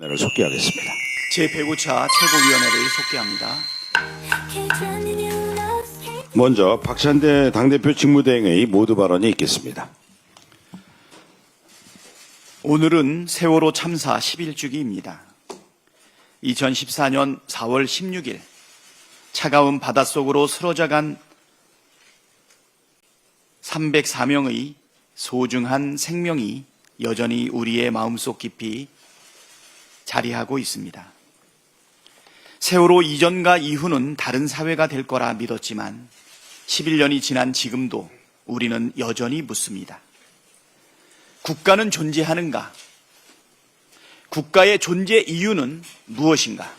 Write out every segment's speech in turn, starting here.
를 속개하겠습니다. 제105차 최고위원회를 속개합니다. 먼저 박찬대 당대표 직무대행의 모두 발언이 있겠습니다. 오늘은 세월호 참사 11주기입니다. 2014년 4월 16일 차가운 바닷속으로 쓰러져간 304명의 소중한 생명이 여전히 우리의 마음속 깊이 자리하고 있습니다. 세월호 이전과 이후는 다른 사회가 될 거라 믿었지만 11년이 지난 지금도 우리는 여전히 묻습니다. 국가는 존재하는가? 국가의 존재 이유는 무엇인가?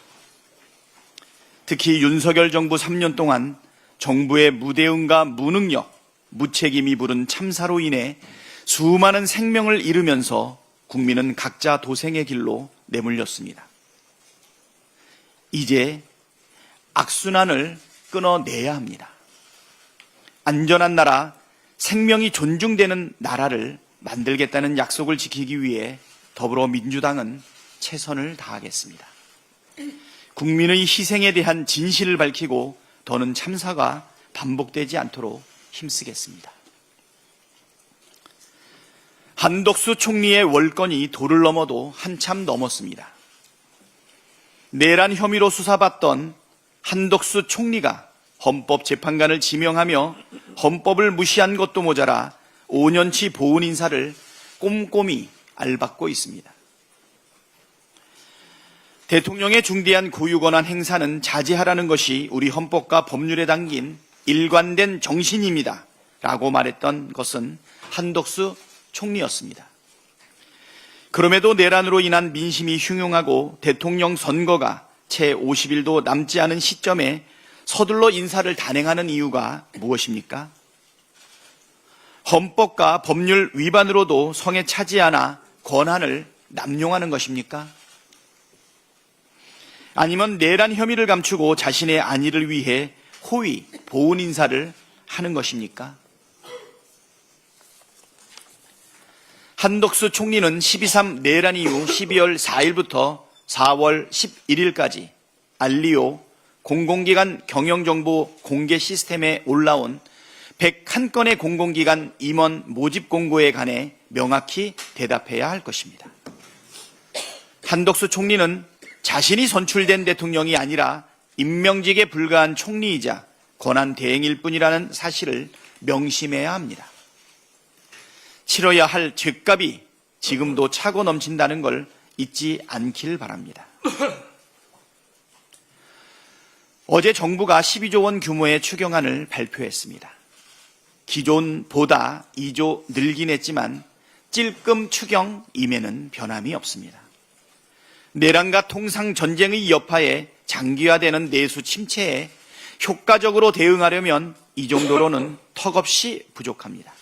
특히 윤석열 정부 3년 동안 정부의 무대응과 무능력, 무책임이 부른 참사로 인해 수많은 생명을 잃으면서 국민은 각자 도생의 길로 내몰렸습니다. 이제 악순환을 끊어내야 합니다. 안전한 나라, 생명이 존중되는 나라를 만들겠다는 약속을 지키기 위해 더불어민주당은 최선을 다하겠습니다. 국민의 희생에 대한 진실을 밝히고 더는 참사가 반복되지 않도록 힘쓰겠습니다. 한덕수 총리의 월권이 도를 넘어도 한참 넘었습니다. 내란 혐의로 수사받던 한덕수 총리가 헌법재판관을 지명하며 헌법을 무시한 것도 모자라 5년치 보훈 인사를 꼼꼼히 알받고 있습니다. 대통령의 중대한 고유권한 행사는 자제하라는 것이 우리 헌법과 법률에 담긴 일관된 정신입니다. 라고 말했던 것은 한덕수 총리였습니다. 그럼에도 내란으로 인한 민심이 흉흉하고 대통령 선거가 채 50일도 남지 않은 시점에 서둘러 인사를 단행하는 이유가 무엇입니까? 헌법과 법률 위반으로도 성에 차지 않아 권한을 남용하는 것입니까? 아니면 내란 혐의를 감추고 자신의 안위를 위해 호위, 보훈 인사를 하는 것입니까? 한덕수 총리는 12.3 내란 이후 12월 4일부터 4월 11일까지 알리오 공공기관 경영정보 공개 시스템에 올라온 101건의 공공기관 임원 모집 공고에 관해 명확히 대답해야 할 것입니다. 한덕수 총리는 자신이 선출된 대통령이 아니라 임명직에 불과한 총리이자 권한 대행일 뿐이라는 사실을 명심해야 합니다. 치러야 할 죗값이 지금도 차고 넘친다는 걸 잊지 않길 바랍니다. 어제 정부가 12조 원 규모의 추경안을 발표했습니다. 기존보다 2조 늘긴 했지만 찔끔 추경 임에는 변함이 없습니다. 내란과 통상 전쟁의 여파에 장기화되는 내수 침체에 효과적으로 대응하려면 이 정도로는 턱없이 부족합니다.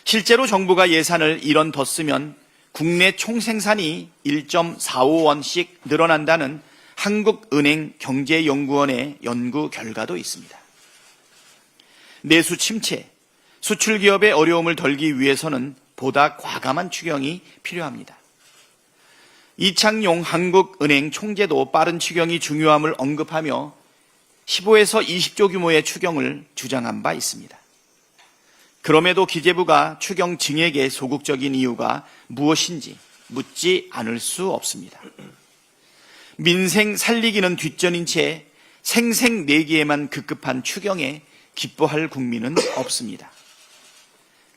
실제로 정부가 예산을 1원 더 쓰면 국내 총생산이 1.45원씩 늘어난다는 한국은행 경제연구원의 연구 결과도 있습니다. 내수 침체, 수출 기업의 어려움을 덜기 위해서는 보다 과감한 추경이 필요합니다. 이창용 한국은행 총재도 빠른 추경이 중요함을 언급하며 15에서 20조 규모의 추경을 주장한 바 있습니다. 그럼에도 기재부가 추경 증액에 소극적인 이유가 무엇인지 묻지 않을 수 없습니다. 민생 살리기는 뒷전인 채 생색내기에만 급급한 추경에 기뻐할 국민은 없습니다.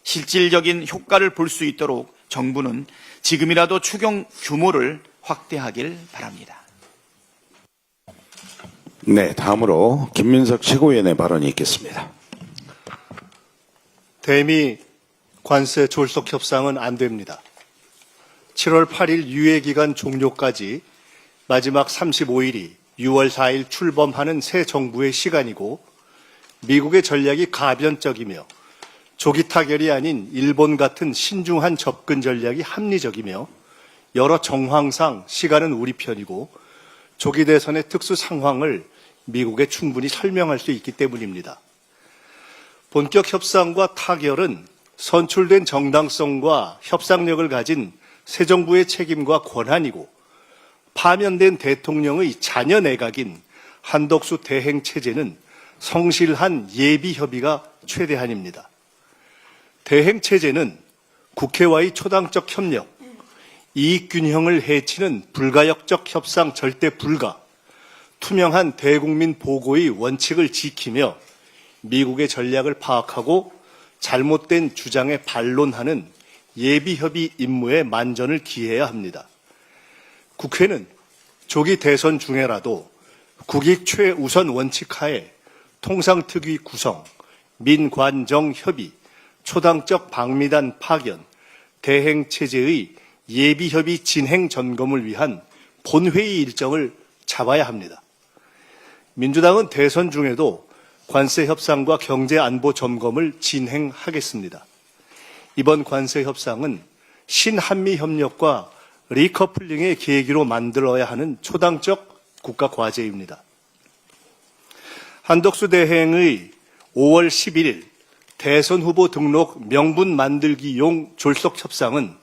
실질적인 효과를 볼 수 있도록 정부는 지금이라도 추경 규모를 확대하길 바랍니다. 네, 다음으로 김민석 최고위원의 발언이 있겠습니다. 대미 관세 졸속 협상은 안 됩니다. 7월 8일 유예기간 종료까지 마지막 35일이 6월 4일 출범하는 새 정부의 시간이고 미국의 전략이 가변적이며 조기 타결이 아닌 일본 같은 신중한 접근 전략이 합리적이며 여러 정황상 시간은 우리 편이고 조기 대선의 특수 상황을 미국에 충분히 설명할 수 있기 때문입니다. 본격 협상과 타결은 선출된 정당성과 협상력을 가진 새 정부의 책임과 권한이고 파면된 대통령의 자녀 내각인 한덕수 대행 체제는 성실한 예비 협의가 최대한입니다. 대행 체제는 국회와의 초당적 협력, 이익균형을 해치는 불가역적 협상 절대 불가, 투명한 대국민 보고의 원칙을 지키며 미국의 전략을 파악하고 잘못된 주장에 반론하는 예비협의 임무에 만전을 기해야 합니다. 국회는 조기 대선 중에라도 국익 최우선 원칙 하에 통상특위 구성, 민관정 협의, 초당적 방미단 파견, 대행체제의 예비협의 진행 점검을 위한 본회의 일정을 잡아야 합니다. 민주당은 대선 중에도 관세 협상과 경제 안보 점검을 진행하겠습니다. 이번 관세 협상은 신한미 협력과 리커플링의 계기로 만들어야 하는 초당적 국가 과제입니다. 한덕수 대행의 5월 11일 대선 후보 등록 명분 만들기용 졸속 협상은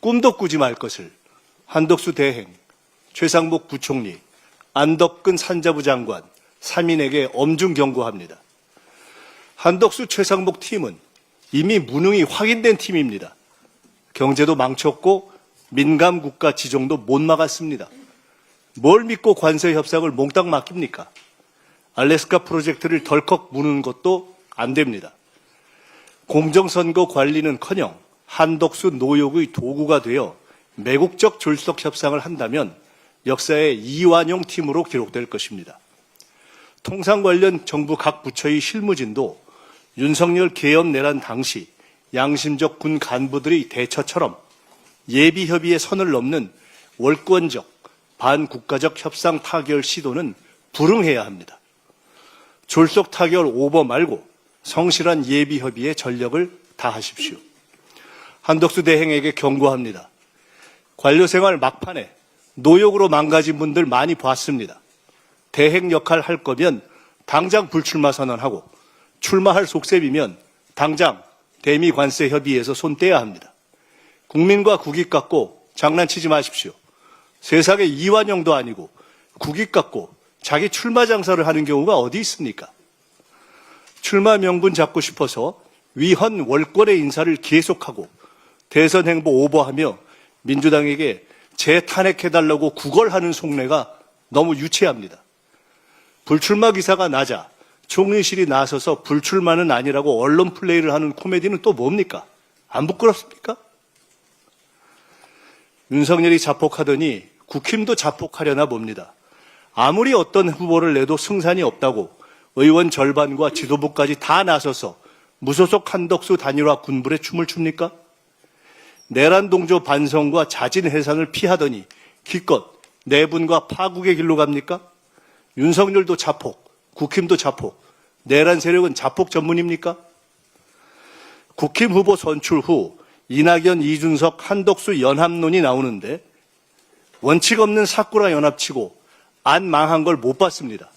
꿈도 꾸지 말 것을 한덕수 대행, 최상목 부총리, 안덕근 산자부 장관 3인에게 엄중 경고합니다. 한덕수 최상목 팀은 이미 무능이 확인된 팀입니다. 경제도 망쳤고 민감 국가 지정도 못 막았습니다. 뭘 믿고 관세 협상을 몽땅 맡깁니까? 알래스카 프로젝트를 덜컥 무는 것도 안 됩니다. 공정선거 관리는커녕 한덕수 노역의 도구가 되어 매국적 졸속 협상을 한다면 역사의 이완용 팀으로 기록될 것입니다. 통상 관련 정부 각 부처의 실무진도 윤석열 계엄 내란 당시 양심적 군 간부들의 대처처럼 예비협의의 선을 넘는 월권적 반국가적 협상 타결 시도는 불응해야 합니다. 졸속 타결 오버 말고 성실한 예비협의에 전력을 다하십시오. 한덕수 대행에게 경고합니다. 관료생활 막판에 노역으로 망가진 분들 많이 봤습니다. 대행 역할 할 거면 당장 불출마 선언하고 출마할 속셈이면 당장 대미 관세 협의에서 손 떼야 합니다. 국민과 국익 갖고 장난치지 마십시오. 세상에 이완용도 아니고 국익 갖고 자기 출마 장사를 하는 경우가 어디 있습니까? 출마 명분 잡고 싶어서 위헌 월권의 인사를 계속하고 대선 행보 오버하며 민주당에게 재탄핵해달라고 구걸하는 속내가 너무 유치합니다. 불출마 기사가 나자 총리실이 나서서 불출마는 아니라고 언론 플레이를 하는 코미디는 또 뭡니까? 안 부끄럽습니까? 윤석열이 자폭하더니 국힘도 자폭하려나 봅니다. 아무리 어떤 후보를 내도 승산이 없다고 의원 절반과 지도부까지 다 나서서 무소속 한덕수 단일화 군불에 춤을 춥니까? 내란 동조 반성과 자진 해산을 피하더니 기껏 내분과 파국의 길로 갑니까? 윤석열도 자폭, 국힘도 자폭, 내란 세력은 자폭 전문입니까? 국힘 후보 선출 후 이낙연, 이준석, 한덕수 연합론이 나오는데 원칙 없는 사꾸라 연합치고 안 망한 걸 못 봤습니다.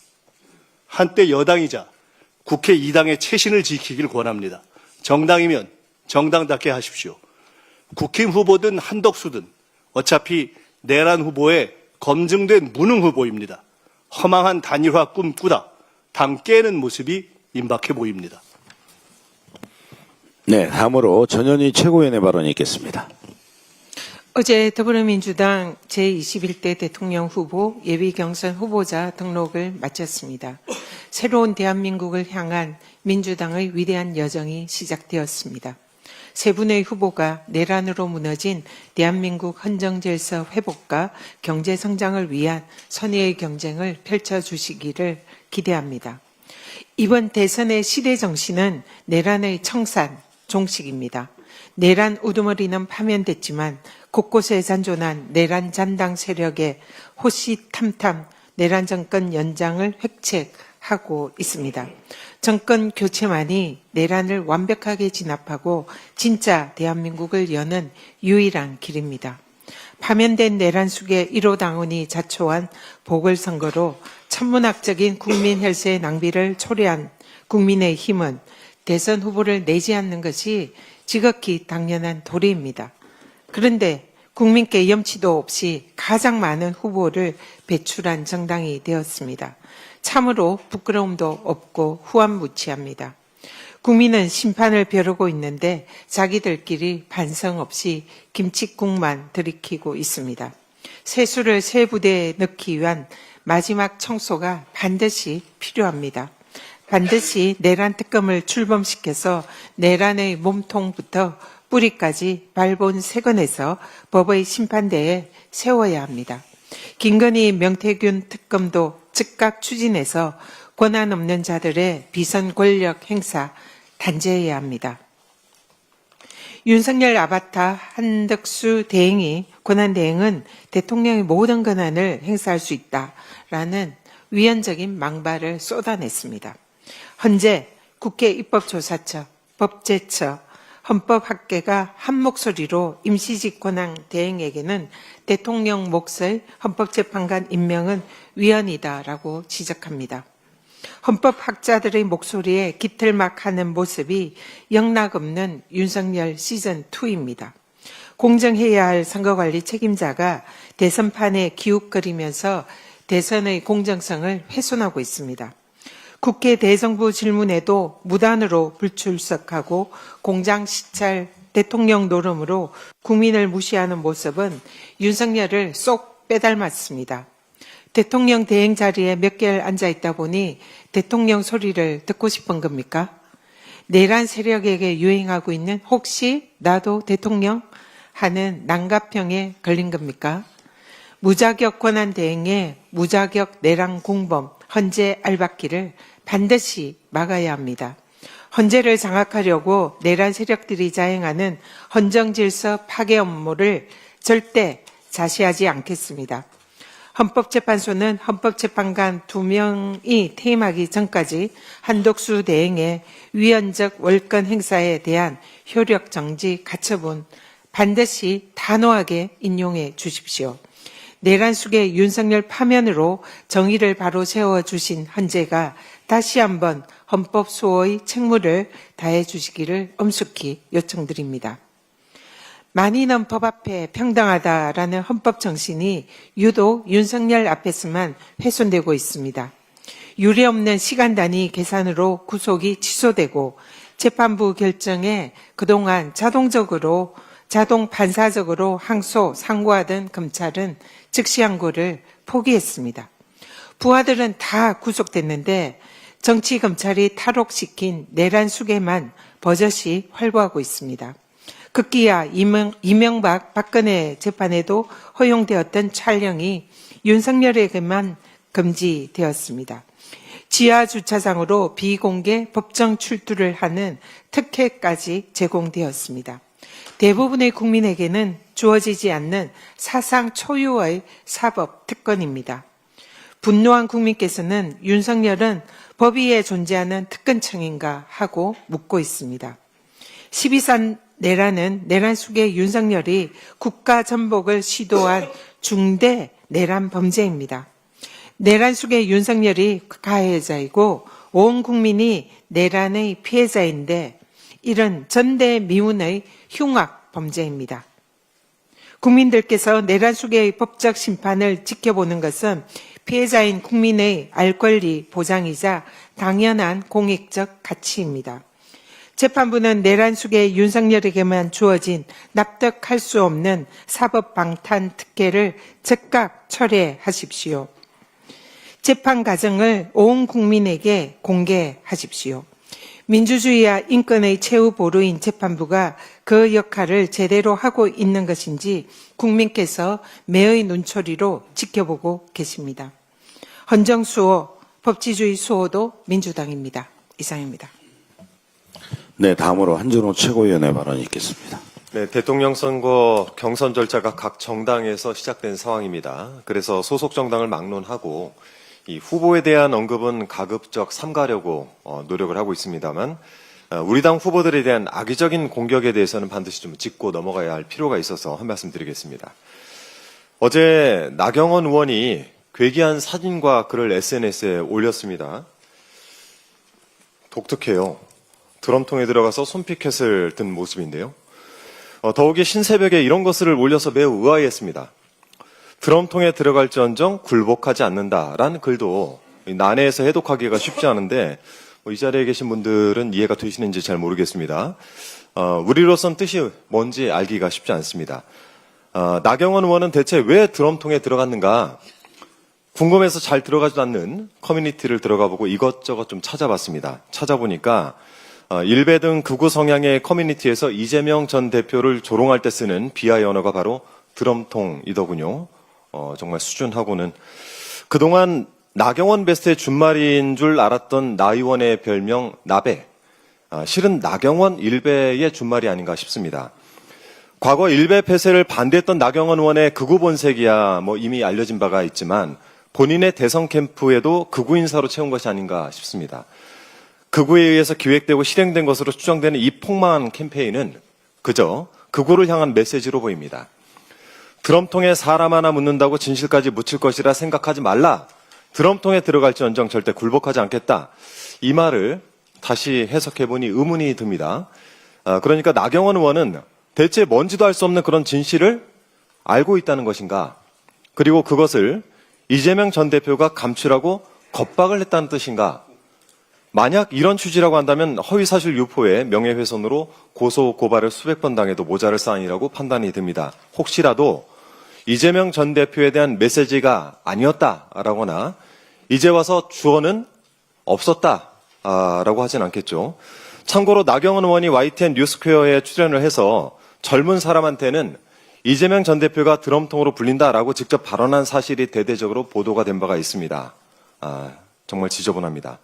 한때 여당이자 국회 2당의 체신을 지키길 권합니다. 정당이면 정당답게 하십시오. 국힘 후보든 한덕수든 어차피 내란 후보에 검증된 무능 후보입니다. 허망한 단일화 꿈꾸다 당 깨는 모습이 임박해 보입니다. 네, 다음으로 전현희 최고위원의 발언이 있겠습니다. 어제 더불어민주당 제21대 대통령 후보 예비 경선 후보자 등록을 마쳤습니다. 새로운 대한민국을 향한 민주당의 위대한 여정이 시작되었습니다. 세 분의 후보가 내란으로 무너진 대한민국 헌정질서 회복과 경제 성장을 위한 선의의 경쟁을 펼쳐주시기를 기대합니다. 이번 대선의 시대 정신은 내란의 청산, 종식입니다. 내란 우두머리는 파면됐지만 곳곳에 잔존한 내란 잔당 세력의 호시탐탐 내란 정권 연장을 획책하고 있습니다. 정권 교체만이 내란을 완벽하게 진압하고 진짜 대한민국을 여는 유일한 길입니다. 파면된 내란 속의 1호 당원이 자초한 보궐선거로 천문학적인 국민 혈세의 낭비를 초래한 국민의힘은 대선 후보를 내지 않는 것이 지극히 당연한 도리입니다. 그런데 국민께 염치도 없이 가장 많은 후보를 배출한 정당이 되었습니다. 참으로 부끄러움도 없고 후한무치합니다. 국민은 심판을 벼르고 있는데 자기들끼리 반성 없이 김칫국만 들이키고 있습니다. 세수를 새 부대에 넣기 위한 마지막 청소가 반드시 필요합니다. 반드시 내란 특검을 출범시켜서 내란의 몸통부터 뿌리까지 발본색원해서 법의 심판대에 세워야 합니다. 김건희 명태균 특검도 즉각 추진해서 권한 없는 자들의 비선 권력 행사 단죄해야 합니다. 윤석열 아바타 한덕수 대행이 권한대행은 대통령의 모든 권한을 행사할 수 있다라는 위헌적인 망발을 쏟아냈습니다. 현재 국회 입법조사처, 법제처, 헌법학계가 한 목소리로 임시직권한 대행에게는 대통령 몫의 헌법재판관 임명은 위헌이다라고 지적합니다. 헌법학자들의 목소리에 기틀막하는 모습이 영락없는 윤석열 시즌2입니다. 공정해야 할 선거관리 책임자가 대선판에 기웃거리면서 대선의 공정성을 훼손하고 있습니다. 국회 대정부 질문에도 무단으로 불출석하고 공장 시찰 대통령 노름으로 국민을 무시하는 모습은 윤석열을 쏙 빼닮았습니다. 대통령 대행 자리에 몇 개월 앉아 있다 보니 대통령 소리를 듣고 싶은 겁니까? 내란 세력에게 유행하고 있는 혹시 나도 대통령 하는 난가병에 걸린 겁니까? 무자격 권한 대행에 무자격 내란 공범, 헌재 알박기를 반드시 막아야 합니다. 헌재를 장악하려고 내란 세력들이 자행하는 헌정질서 파괴 업무를 절대 자시하지 않겠습니다. 헌법재판소는 헌법재판관 2명이 퇴임하기 전까지 한덕수 대행의 위헌적 월권 행사에 대한 효력 정지 가처분 반드시 단호하게 인용해 주십시오. 내란 속의 윤석열 파면으로 정의를 바로 세워주신 헌재가 다시 한번 헌법 수호의 책무를 다해 주시기를 엄숙히 요청드립니다. 만인은 법 앞에 평등하다라는 헌법 정신이 유독 윤석열 앞에서만 훼손되고 있습니다. 유례없는 시간 단위 계산으로 구속이 취소되고 재판부 결정에 그동안 자동 반사적으로 항소, 상고하던 검찰은 즉시 항고를 포기했습니다. 부하들은 다 구속됐는데 정치 검찰이 탈옥시킨 내란 수괴만 버젓이 활보하고 있습니다. 급기야 이명박 박근혜 재판에도 허용되었던 촬영이 윤석열에게만 금지되었습니다. 지하 주차장으로 비공개 법정 출두를 하는 특혜까지 제공되었습니다. 대부분의 국민에게는 주어지지 않는 사상 초유의 사법 특권입니다. 분노한 국민께서는 윤석열은 법 위에 존재하는 특권청인가 하고 묻고 있습니다. 12산 내란은 내란 속의 윤석열이 국가 전복을 시도한 중대 내란 범죄입니다. 내란 속의 윤석열이 가해자이고 온 국민이 내란의 피해자인데 이런 전대미문의 흉악 범죄입니다. 국민들께서 내란 속의 법적 심판을 지켜보는 것은 피해자인 국민의 알 권리 보장이자 당연한 공익적 가치입니다. 재판부는 내란 속의 윤석열에게만 주어진 납득할 수 없는 사법 방탄 특혜를 즉각 철회하십시오. 재판 과정을 온 국민에게 공개하십시오. 민주주의와 인권의 최후 보루인 재판부가 그 역할을 제대로 하고 있는 것인지 국민께서 매의 눈초리로 지켜보고 계십니다. 헌정수호, 법치주의 수호도 민주당입니다. 이상입니다. 네, 다음으로 한준호 최고위원의 발언이 있겠습니다. 네, 대통령 선거 경선 절차가 각 정당에서 시작된 상황입니다. 그래서 소속 정당을 막론하고 이 후보에 대한 언급은 가급적 삼가려고 노력을 하고 있습니다만 우리 당 후보들에 대한 악의적인 공격에 대해서는 반드시 좀 짚고 넘어가야 할 필요가 있어서 한 말씀 드리겠습니다. 어제 나경원 의원이 괴기한 사진과 글을 SNS에 올렸습니다. 독특해요. 드럼통에 들어가서 손피켓을 든 모습인데요. 더욱이 신새벽에 이런 것을 올려서 매우 의아해했습니다. 드럼통에 들어갈지언정 굴복하지 않는다라는 글도 난해해서 해독하기가 쉽지 않은데 이 자리에 계신 분들은 이해가 되시는지 잘 모르겠습니다. 우리로선 뜻이 뭔지 알기가 쉽지 않습니다. 나경원 의원은 대체 왜 드럼통에 들어갔는가 궁금해서 잘 들어가지도 않는 커뮤니티를 들어가보고 이것저것 좀 찾아봤습니다. 찾아보니까 일베 등 극우 성향의 커뮤니티에서 이재명 전 대표를 조롱할 때 쓰는 비하의 언어가 바로 드럼통이더군요. 정말 수준하고는. 그동안 나경원 베스트의 준말인 줄 알았던 나 의원의 별명 나배. 실은 나경원 일베의 준말이 아닌가 싶습니다. 과거 일베 폐쇄를 반대했던 나경원 의원의 극우 본색이야 이미 알려진 바가 있지만 본인의 대선 캠프에도 극우 인사로 채운 것이 아닌가 싶습니다. 극우에 의해서 기획되고 실행된 것으로 추정되는 이 폭망한 캠페인은 그저 극우를 향한 메시지로 보입니다. 드럼통에 사람 하나 묻는다고 진실까지 묻힐 것이라 생각하지 말라. 드럼통에 들어갈지언정 절대 굴복하지 않겠다. 이 말을 다시 해석해보니 의문이 듭니다. 그러니까 나경원 의원은 대체 뭔지도 알 수 없는 그런 진실을 알고 있다는 것인가? 그리고 그것을 이재명 전 대표가 감추라고 겁박을 했다는 뜻인가? 만약 이런 취지라고 한다면 허위사실 유포에 명예훼손으로 고소 고발을 수백 번 당해도 모자랄 사안이라고 판단이 듭니다. 혹시라도 이재명 전 대표에 대한 메시지가 아니었다라거나 이제 와서 주어는 없었다라고 하진 않겠죠. 참고로 나경원 의원이 YTN 뉴스퀘어에 출연을 해서 젊은 사람한테는 이재명 전 대표가 드럼통으로 불린다라고 직접 발언한 사실이 대대적으로 보도가 된 바가 있습니다. 정말 지저분합니다.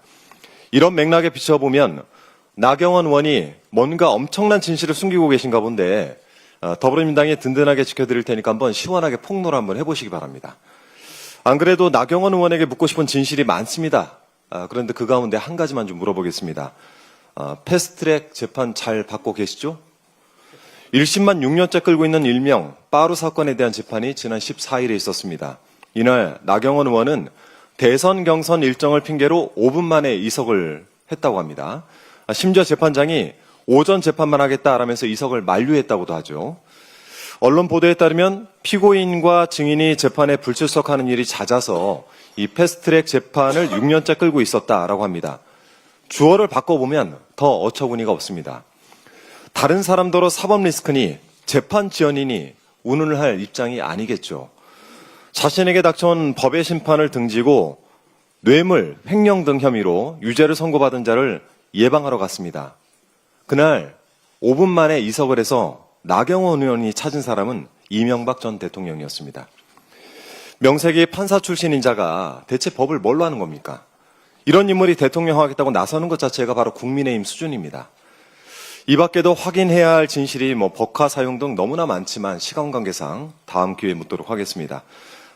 이런 맥락에 비춰보면 나경원 의원이 뭔가 엄청난 진실을 숨기고 계신가 본데 더불어민주당이 든든하게 지켜드릴 테니까 한번 시원하게 폭로를 한번 해보시기 바랍니다. 안 그래도 나경원 의원에게 묻고 싶은 진실이 많습니다. 그런데 그 가운데 한 가지만 좀 물어보겠습니다. 패스트트랙 재판 잘 받고 계시죠? 1심만 6년째 끌고 있는 일명 빠루 사건에 대한 재판이 지난 14일에 있었습니다. 이날 나경원 의원은 대선 경선 일정을 핑계로 5분 만에 이석을 했다고 합니다. 심지어 재판장이 오전 재판만 하겠다라면서 이석을 만류했다고도 하죠. 언론 보도에 따르면 피고인과 증인이 재판에 불출석하는 일이 잦아서 이 패스트트랙 재판을 6년째 끌고 있었다라고 합니다. 주어를 바꿔보면 더 어처구니가 없습니다. 다른 사람더러 사법 리스크니 재판 지연이니 운운을 할 입장이 아니겠죠. 자신에게 닥쳐온 법의 심판을 등지고 뇌물, 횡령 등 혐의로 유죄를 선고받은 자를 예방하러 갔습니다. 그날 5분 만에 이석을 해서 나경원 의원이 찾은 사람은 이명박 전 대통령이었습니다. 명색이 판사 출신인 자가 대체 법을 뭘로 하는 겁니까? 이런 인물이 대통령 하겠다고 나서는 것 자체가 바로 국민의힘 수준입니다. 이 밖에도 확인해야 할 진실이 법카 사용 등 너무나 많지만 시간 관계상 다음 기회에 묻도록 하겠습니다.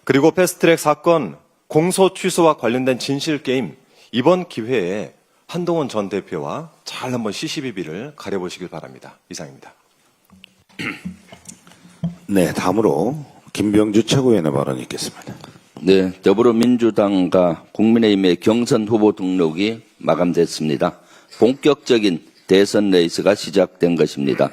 그리고 패스트트랙 사건 공소 취소와 관련된 진실 게임 이번 기회에 한동훈 전 대표와 잘 한번 시시비비를 가려보시길 바랍니다. 이상입니다. 네, 다음으로 김병주 최고위원의 발언이 있겠습니다. 네, 더불어민주당과 국민의힘의 경선 후보 등록이 마감됐습니다. 본격적인 대선 레이스가 시작된 것입니다.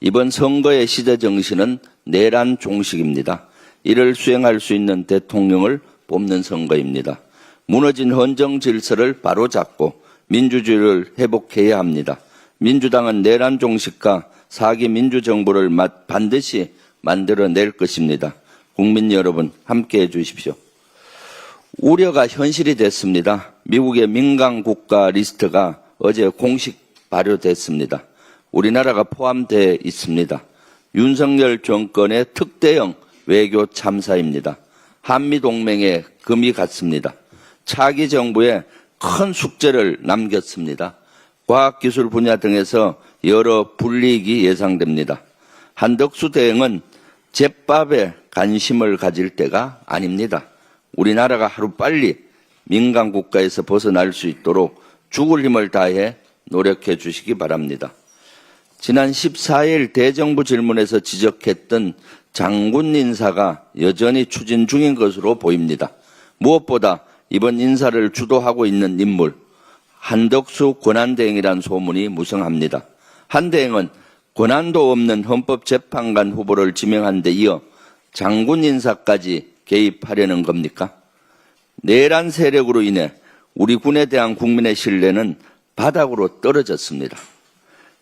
이번 선거의 시대 정신은 내란 종식입니다. 이를 수행할 수 있는 대통령을 뽑는 선거입니다. 무너진 헌정 질서를 바로잡고 민주주의를 회복해야 합니다. 민주당은 내란 종식과 사기 민주정부를 반드시 만들어낼 것입니다. 국민 여러분 함께해 주십시오. 우려가 현실이 됐습니다. 미국의 민간 국가 리스트가 어제 공식 발효됐습니다. 우리나라가 포함되어 있습니다. 윤석열 정권의 특대형 외교 참사입니다. 한미동맹에 금이 갔습니다. 차기 정부에 큰 숙제를 남겼습니다. 과학기술 분야 등에서 여러 불이익이 예상됩니다. 한덕수 대행은 제밥에 관심을 가질 때가 아닙니다. 우리나라가 하루빨리 민간 국가에서 벗어날 수 있도록 죽을 힘을 다해 노력해 주시기 바랍니다. 지난 14일 대정부 질문에서 지적했던 장군 인사가 여전히 추진 중인 것으로 보입니다. 무엇보다 이번 인사를 주도하고 있는 인물 한덕수 권한대행이란 소문이 무성합니다. 한 대행은 권한도 없는 헌법재판관 후보를 지명한 데 이어 장군 인사까지 개입하려는 겁니까? 내란 세력으로 인해 우리 군에 대한 국민의 신뢰는 바닥으로 떨어졌습니다.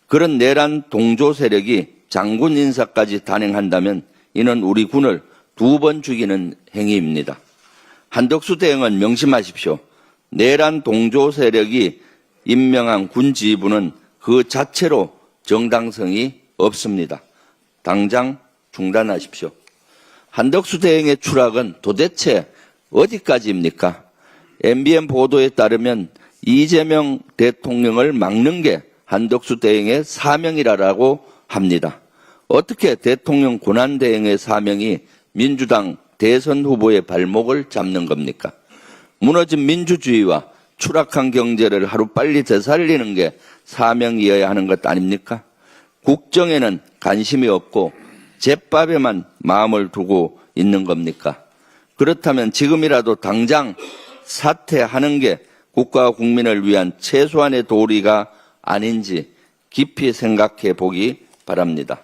그런 내란 동조 세력이 장군 인사까지 단행한다면 이는 우리 군을 2번 죽이는 행위입니다. 한덕수 대행은 명심하십시오. 내란 동조 세력이 임명한 군 지휘부는 그 자체로 정당성이 없습니다. 당장 중단하십시오. 한덕수 대행의 추락은 도대체 어디까지입니까? MBN 보도에 따르면 이재명 대통령을 막는 게 한덕수 대행의 사명이라고 합니다. 어떻게 대통령 권한대행의 사명이 민주당 대선 후보의 발목을 잡는 겁니까? 무너진 민주주의와 추락한 경제를 하루빨리 되살리는 게 사명이어야 하는 것 아닙니까? 국정에는 관심이 없고 제밥에만 마음을 두고 있는 겁니까? 그렇다면 지금이라도 당장 사퇴하는 게 국가와 국민을 위한 최소한의 도리가 아닌지 깊이 생각해 보기 바랍니다.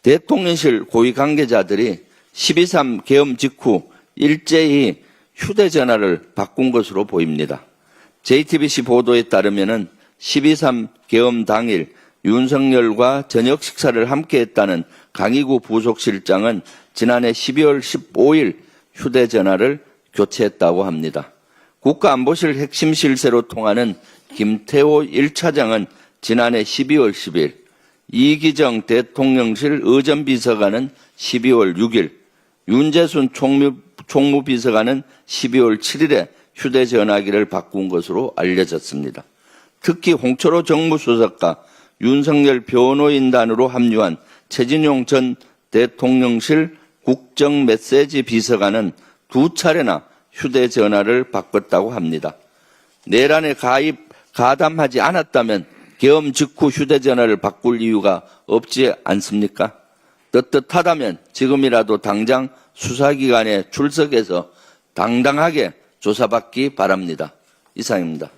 대통령실 고위 관계자들이 12.3 계엄 직후 일제히 휴대전화를 바꾼 것으로 보입니다. JTBC 보도에 따르면 12.3 계엄 당일 윤석열과 저녁 식사를 함께 했다는 강희구 부속실장은 지난해 12월 15일 휴대전화를 교체했다고 합니다. 국가안보실 핵심 실세로 통하는 김태호 1차장은 지난해 12월 10일, 이기정 대통령실 의전비서관은 12월 6일, 윤재순 총무비서관은 12월 7일에 휴대전화기를 바꾼 것으로 알려졌습니다. 특히 홍철호 정무수석과 윤석열 변호인단으로 합류한 최진용 전 대통령실 국정메시지 비서관은 2차례나 휴대전화를 바꿨다고 합니다. 내란에 가담하지 않았다면 계엄 직후 휴대전화를 바꿀 이유가 없지 않습니까? 떳떳하다면 지금이라도 당장 수사기관에 출석해서 당당하게 조사받기 바랍니다. 이상입니다.